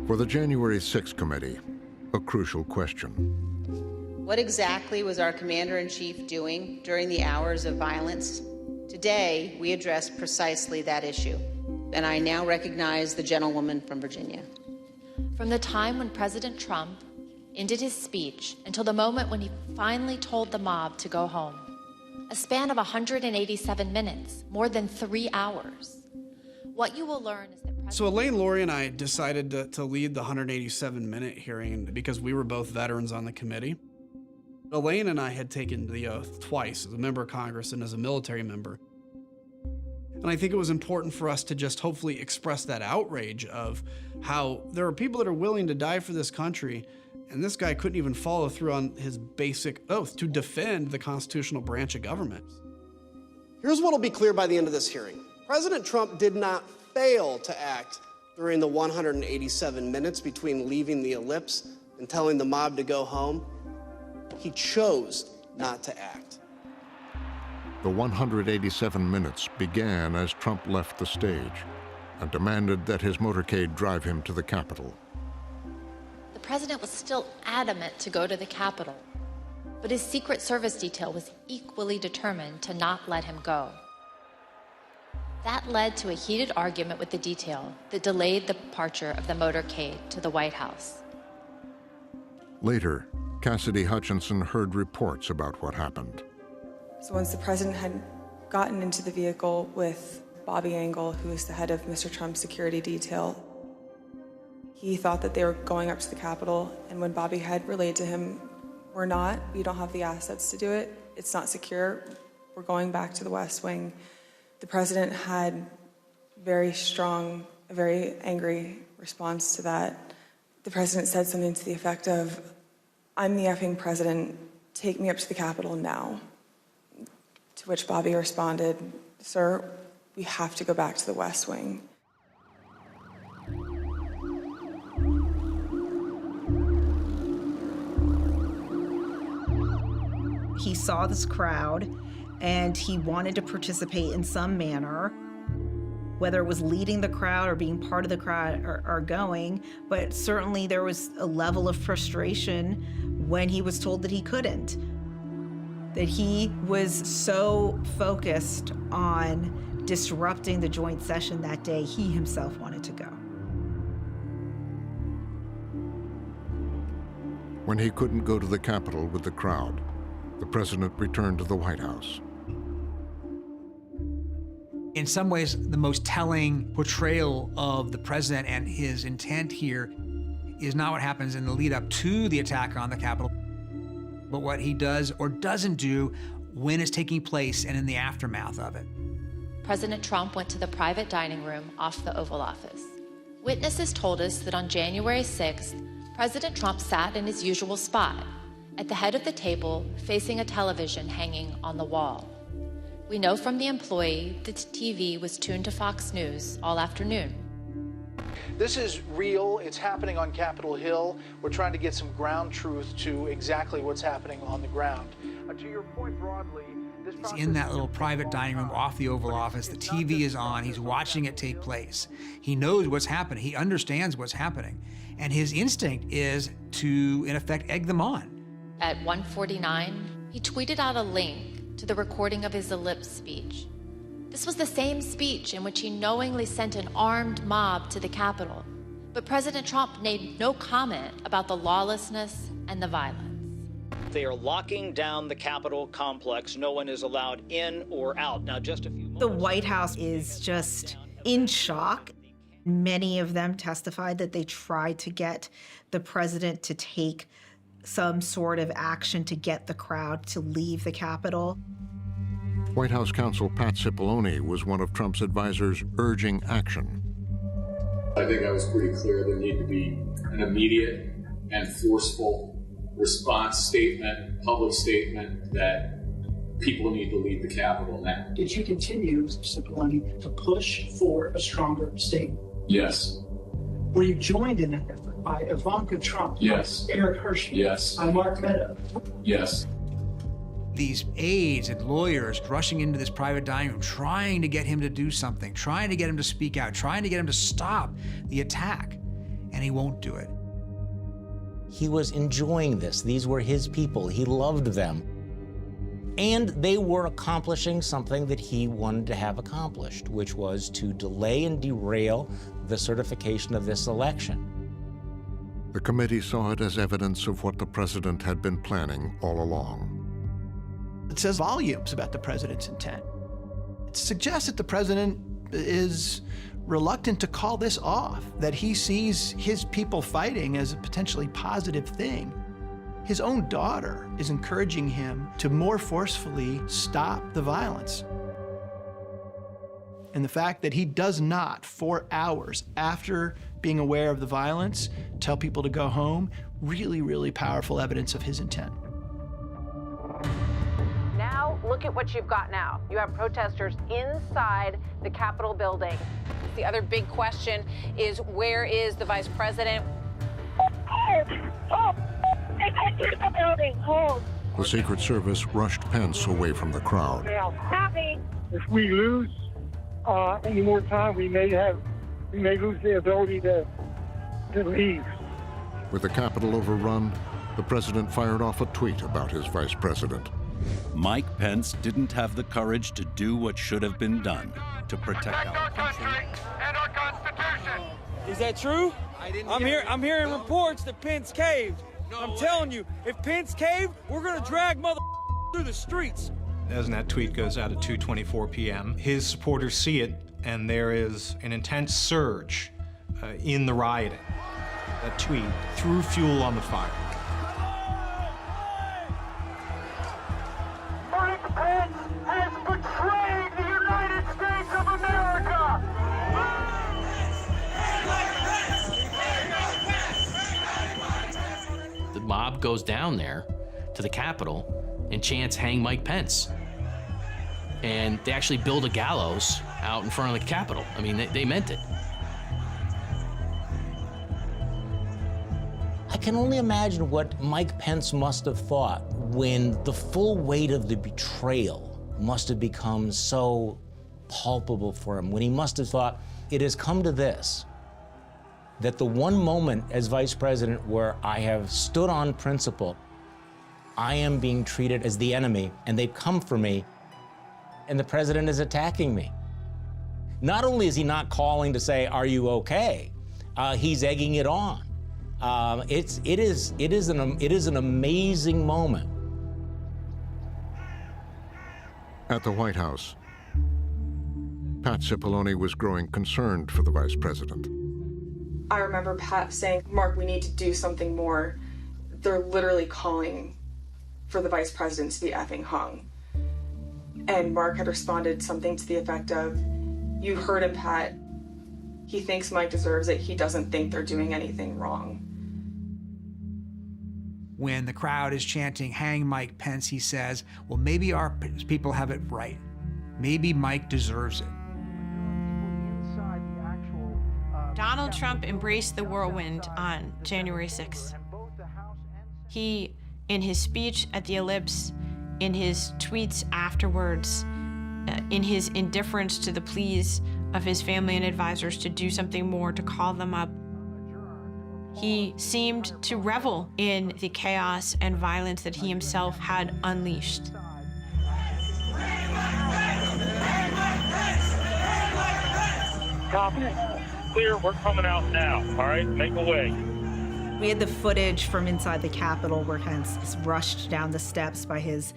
For the January 6th committee, a crucial question. What exactly was our commander-in-chief doing during the hours of violence? Today, we address precisely that issue, and I now recognize the gentlewoman from Virginia. From the time when President Trump ended his speech until the moment when he finally told the mob to go home, a span of 187 minutes, more than 3 hours. What you will learn is that So Elaine, Lori, and I decided to lead the 187-minute hearing because we were both veterans on the committee. Elaine and I had taken the oath twice as a member of Congress and as a military member. And I think it was important for us to just hopefully express that outrage of how there are people that are willing to die for this country, and this guy couldn't even follow through on his basic oath to defend the constitutional branch of government. Here's what will be clear by the end of this hearing. President Trump did not fail to act during the 187 minutes between leaving the ellipse and telling the mob to go home. He chose not to act. The 187 minutes began as Trump left the stage and demanded that his motorcade drive him to the Capitol. the president was still adamant to go to the Capitol, but his Secret Service detail was equally determined to not let him go. That led to a heated argument with the detail that delayed the departure of the motorcade to the White House. Later, Cassidy Hutchinson heard reports about what happened. So once the president had gotten into the vehicle with Bobby Engel, who is the head of Mr. Trump's security detail, he thought that they were going up to the Capitol, and when Bobby had relayed to him, "We're not, we don't have the assets to do it, it's not secure, we're going back to the West Wing," the president had a very angry response to that. The president said something to the effect of, "I'm the effing president, take me up to the Capitol now." To which Bobby responded, "Sir, we have to go back to the West Wing." He saw this crowd and he wanted to participate in some manner, whether it was leading the crowd or being part of the crowd or going, but certainly there was a level of frustration when he was told that he couldn't, that he was so focused on disrupting the joint session that day, he himself wanted to go. When he couldn't go to the Capitol with the crowd, the president returned to the White House. In some ways, the most telling portrayal of the president and his intent here is not what happens in the lead up to the attack on the Capitol, but what he does or doesn't do when it's taking place and in the aftermath of it. President Trump went to the private dining room off the Oval Office. Witnesses told us that on January 6th, President Trump sat in his usual spot, at the head of the table, facing a television hanging on the wall. We know from the employee that the TV was tuned to Fox News all afternoon. This is real. It's happening on Capitol Hill. We're trying to get some ground truth to exactly what's happening on the ground. To your point broadly, he's in that little private dining room off the Oval Office. The TV is on. He's watching it take place. He knows what's happening. He understands what's happening. And his instinct is to, in effect, egg them on. At 1:49, he tweeted out a link to the recording of his ellipse speech. This was the same speech in which he knowingly sent an armed mob to the Capitol. But President Trump made no comment about the lawlessness and the violence. They are locking down the Capitol complex. No one is allowed in or out. Now, just a few moments. The White House is just in shock. Many of them testified that they tried to get the president to take some sort of action to get the crowd to leave the Capitol. White House counsel Pat Cipollone was one of Trump's advisors urging action. I think I was pretty clear there needed to be an immediate and forceful response statement, public statement that people need to leave the Capitol now. Did you continue, Mr. Cipollone, to push for a stronger statement? Yes. Were you joined in that effort by Ivanka Trump? Yes. By Eric Hershey? Yes. By Mark Meadows? Yes. These aides and lawyers rushing into this private dining room, trying to get him to do something, trying to get him to speak out, trying to get him to stop the attack. and he won't do it. He was enjoying this. These were his people. He loved them. And they were accomplishing something that he wanted to have accomplished, which was to delay and derail the certification of this election. The committee saw it as evidence of what the president had been planning all along. It says volumes about the president's intent. It suggests that the president is reluctant to call this off, that he sees his people fighting as a potentially positive thing. His own daughter is encouraging him to more forcefully stop the violence. And the fact that he does not, 4 hours after being aware of the violence, tell people to go home, really, really powerful evidence of his intent. Now, look at what you've got now. You have protesters inside the Capitol building. The other big question is, where is the vice president? The Secret Service rushed Pence away from the crowd. If we lose any more time, we may lose the ability to leave. With the Capitol overrun, the president fired off a tweet about his vice president. Mike Pence didn't have the courage to do what should have been done to protect our country and our Constitution. Is that true? I'm hearing reports that Pence caved. I'm telling you, if Pence caved, we're gonna drag mother through the streets. As that tweet goes out at 2:24 p.m., his supporters see it, and there is an intense surge in the rioting. That tweet threw fuel on the fire. Mike Pence has betrayed the United States of America! The mob goes down there to the Capitol and chants, "Hang Mike Pence." And they actually build a gallows out in front of the Capitol. I mean, they meant it. I can only imagine what Mike Pence must have thought when the full weight of the betrayal must have become so palpable for him, when he must have thought, it has come to this, that the one moment as vice president where I have stood on principle, I am being treated as the enemy, and they've come for me, and the president is attacking me. Not only is he not calling to say, "Are you okay?" He's egging it on. It is an amazing moment. At the White House, Pat Cipollone was growing concerned for the vice president. I remember Pat saying, "Mark, we need to do something more. They're literally calling for the vice president to be effing hung." And Mark had responded something to the effect of, "You heard him, Pat. He thinks Mike deserves it. He doesn't think they're doing anything wrong." When the crowd is chanting, "Hang Mike Pence," he says, well, maybe our people have it right. Maybe Mike deserves it. Donald Trump embraced the whirlwind on January 6th. He, in his speech at the Ellipse, in his tweets afterwards, in his indifference to the pleas of his family and advisors to do something more, to call them up, he seemed to revel in the chaos and violence that he himself had unleashed. Copy. Clear, we're coming out now. All right, make a way. We had the footage from inside the Capitol where Pence is rushed down the steps by his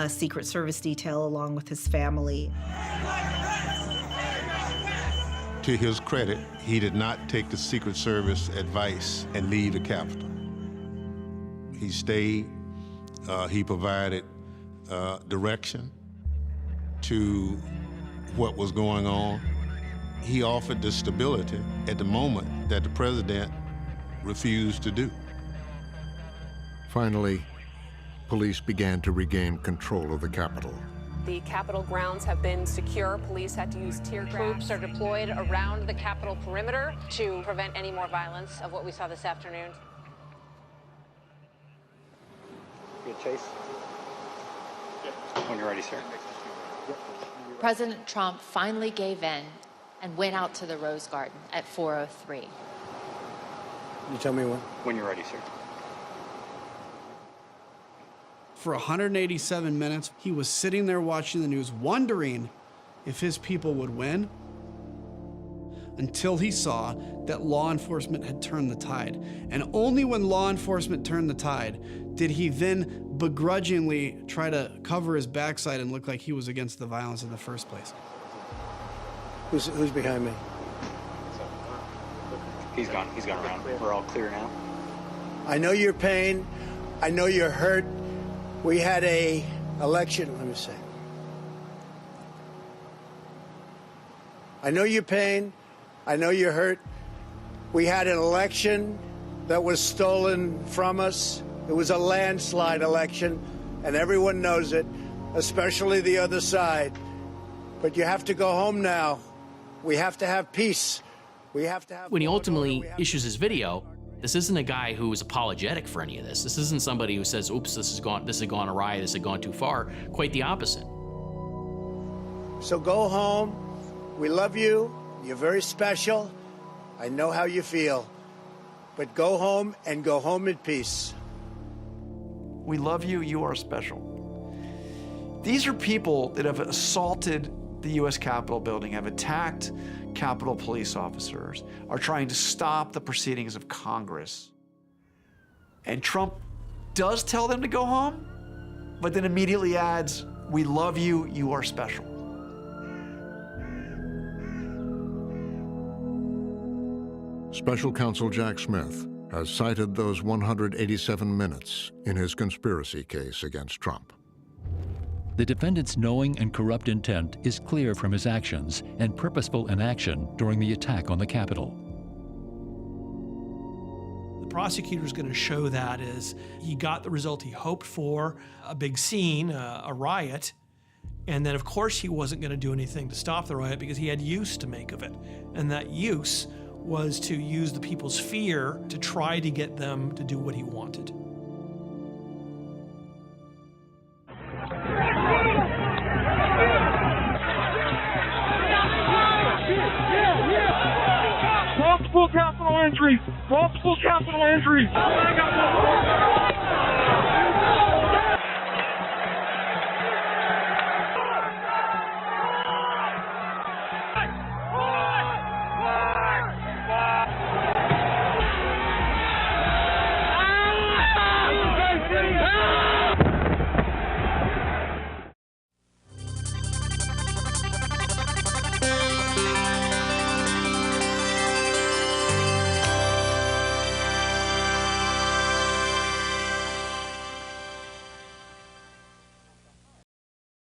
Secret Service detail along with his family. To his credit, he did not take the Secret Service advice and leave the Capitol. He stayed, he provided direction to what was going on. He offered the stability at the moment that the president refused to do. Finally, police began to regain control of the Capitol. The Capitol grounds have been secure. Police had to use tear gas. Troops are deployed around the Capitol perimeter to prevent any more violence of what we saw this afternoon. Good, Chase? When you're ready, sir. President Trump finally gave in and went out to the Rose Garden at 4:03. You tell me when. When you're ready, sir. For 187 minutes, he was sitting there watching the news, wondering if his people would win, until he saw that law enforcement had turned the tide. And only when law enforcement turned the tide did he then begrudgingly try to cover his backside and look like he was against the violence in the first place. Who's behind me? He's gone around. We're all clear now. I know your pain. I know you're hurt. We had a election, let me say. I know your pain. I know you're hurt. We had an election that was stolen from us. It was a landslide election, and everyone knows it, especially the other side. But you have to go home now. We have to have peace. We have to have. When he ultimately issues his video, this isn't a guy who is apologetic for any of this. This isn't somebody who says, oops, this has gone awry, this has gone too far. Quite the opposite. So go home. We love you. You're very special. I know how you feel. But go home and go home in peace. We love you. You are special. These are people that have assaulted the U.S. Capitol building, have attacked Capitol police officers, are trying to stop the proceedings of Congress. And Trump does tell them to go home, but then immediately adds, we love you, you are special. Special Counsel Jack Smith has cited those 187 minutes in his conspiracy case against Trump. The defendant's knowing and corrupt intent is clear from his actions and purposeful inaction during the attack on the Capitol. The prosecutor's going to show that as he got the result he hoped for, a big scene, a riot, and then of course he wasn't going to do anything to stop the riot because he had use to make of it. And that use was to use the people's fear to try to get them to do what he wanted. Multiple capital injuries! Multiple capital injuries!